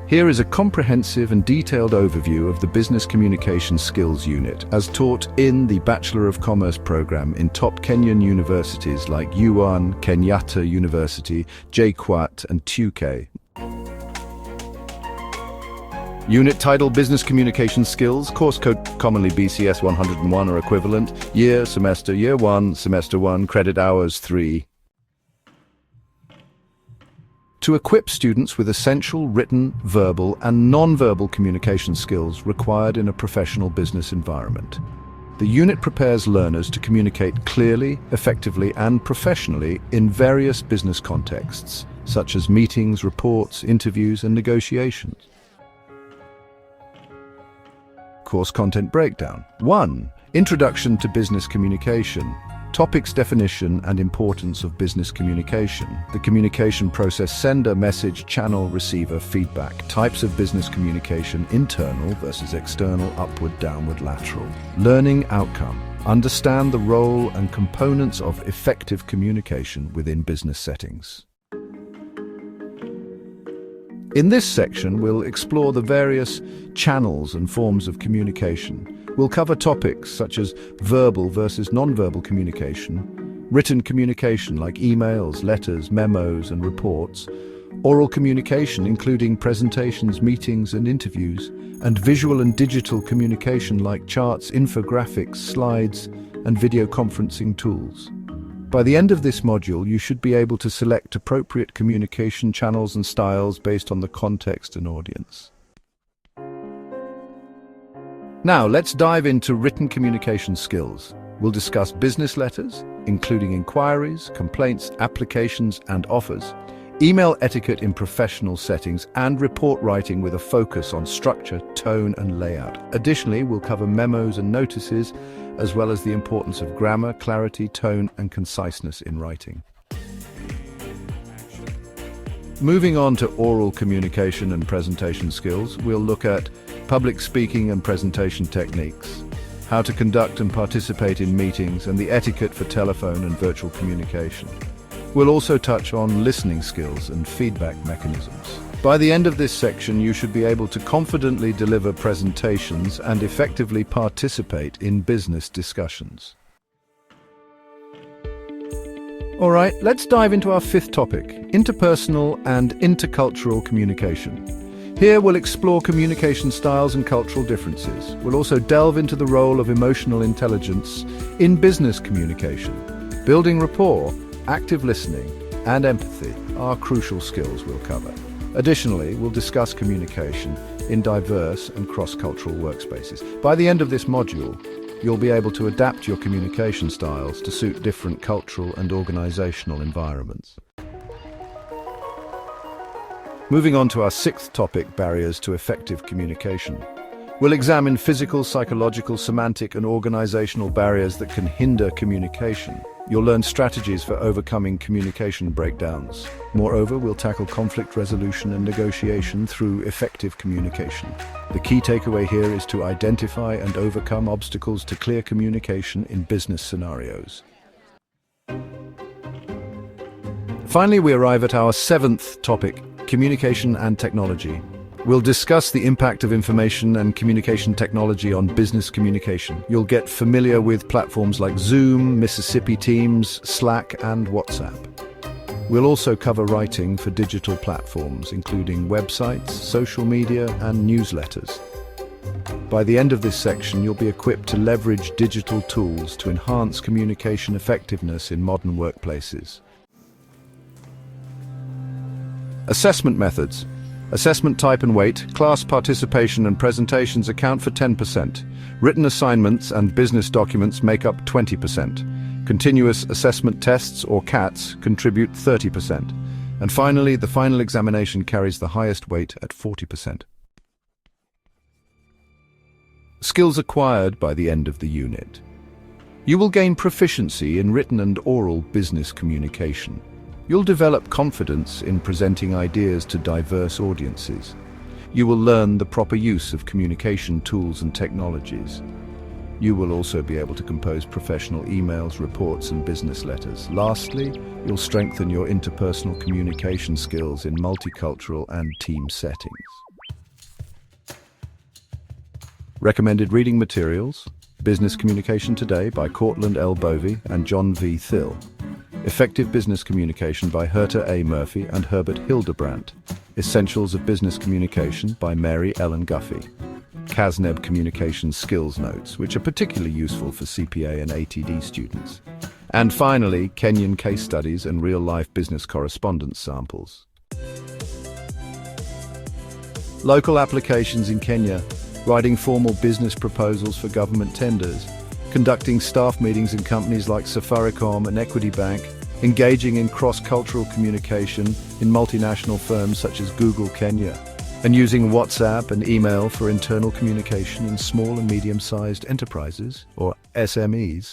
Here is a comprehensive and detailed overview of the Business Communication Skills Unit, as taught in the Bachelor of Commerce program in top Kenyan universities like UoN, Kenyatta University, JKUAT, and TUK. Unit title: Business Communication Skills, course code commonly BCS 101 or equivalent, year, semester, year 1, semester 1, credit hours 3. To equip students with essential written, verbal, and non-verbal communication skills required in a professional business environment. The unit prepares learners to communicate clearly, effectively, and professionally in various business contexts, such as meetings, reports, interviews, and negotiations. Course content breakdown. 1. Introduction to business communication. Topics: definition and importance of business communication. The communication process: sender, message, channel, receiver, feedback. Types of business communication: internal versus external, upward, downward, lateral. Learning outcome: understand the role and components of effective communication within business settings. In this section, we'll explore the various channels and forms of communication. We'll cover topics such as verbal versus non-verbal communication, written communication like emails, letters, memos, and reports, oral communication including presentations, meetings, and interviews, and visual and digital communication like charts, infographics, slides, and video conferencing tools. By the end of this module, you should be able to select appropriate communication channels and styles based on the context and audience. Now, let's dive into written communication skills. We'll discuss business letters, including inquiries, complaints, applications, and offers, email etiquette in professional settings, and report writing with a focus on structure, tone, and layout. Additionally, we'll cover memos and notices, as well as the importance of grammar, clarity, tone, and conciseness in writing. Moving on to oral communication and presentation skills, we'll look at public speaking and presentation techniques, how to conduct and participate in meetings, and the etiquette for telephone and virtual communication. We'll also touch on listening skills and feedback mechanisms. By the end of this section, you should be able to confidently deliver presentations and effectively participate in business discussions. All right, let's dive into our fifth topic: interpersonal and intercultural communication. Here we'll explore communication styles and cultural differences. We'll also delve into the role of emotional intelligence in business communication. Building rapport, active listening, and empathy are crucial skills we'll cover. Additionally, we'll discuss communication in diverse and cross-cultural workspaces. By the end of this module, you'll be able to adapt your communication styles to suit different cultural and organizational environments. Moving on to our sixth topic: barriers to effective communication. We'll examine physical, psychological, semantic, and organizational barriers that can hinder communication. You'll learn strategies for overcoming communication breakdowns. Moreover, we'll tackle conflict resolution and negotiation through effective communication. The key takeaway here is to identify and overcome obstacles to clear communication in business scenarios. Finally, we arrive at our seventh topic: communication and technology. We'll discuss the impact of information and communication technology on business communication. You'll get familiar with platforms like Zoom, Mississippi Teams, Slack, and WhatsApp. We'll also cover writing for digital platforms, including websites, social media, and newsletters. By the end of this section, you'll be equipped to leverage digital tools to enhance communication effectiveness in modern workplaces. Assessment methods. Assessment type and weight. Class participation and presentations account for 10%. Written assignments and business documents make up 20%. Continuous assessment tests, or CATs, contribute 30%. And finally, the final examination carries the highest weight at 40%. Skills acquired by the end of the unit. You will gain proficiency in written and oral business communication. You'll develop confidence in presenting ideas to diverse audiences. You will learn the proper use of communication tools and technologies. You will also be able to compose professional emails, reports, and business letters. Lastly, you'll strengthen your interpersonal communication skills in multicultural and team settings. Recommended reading materials: Business Communication Today by Cortland L. Bovey and John V. Thill. Effective Business Communication by Herta A. Murphy and Herbert Hildebrandt. Essentials of Business Communication by Mary Ellen Guffey. CASNEB Communication Skills Notes, which are particularly useful for CPA and ATD students. And finally, Kenyan case studies and real-life business correspondence samples. Local applications in Kenya: writing formal business proposals for government tenders, conducting staff meetings in companies like Safaricom and Equity Bank, engaging in cross-cultural communication in multinational firms such as Google Kenya, and using WhatsApp and email for internal communication in small and medium-sized enterprises, or SMEs.